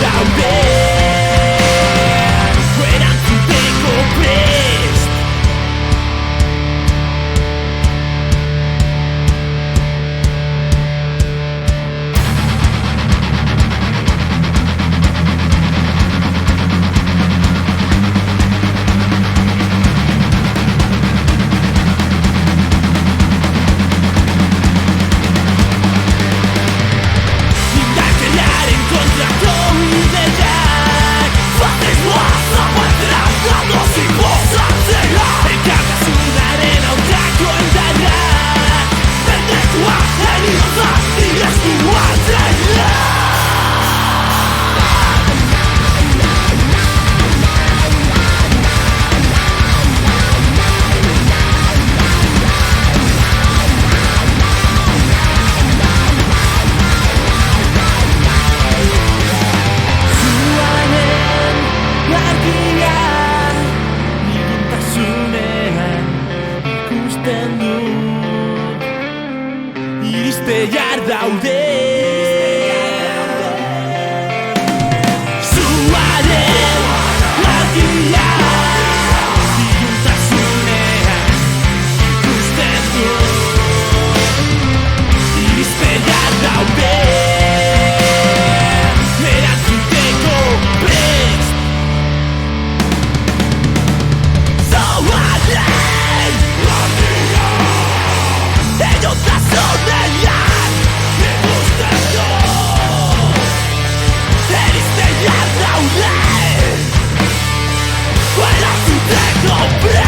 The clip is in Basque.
daude erantzuteko prest. Indarkeriaren kontrako bideak fasismoa zabaltzera gatoz inposatzera. Elkartasunaren aurkako indarrak mendekua heriotza ireskuatzera. Iristear daude zuaren argia iluntasunean ikusten du. Iristear daude erantzuteko prest. Zuaren argia erontasunean ikusten du. Iristear daude erantzuteko prest.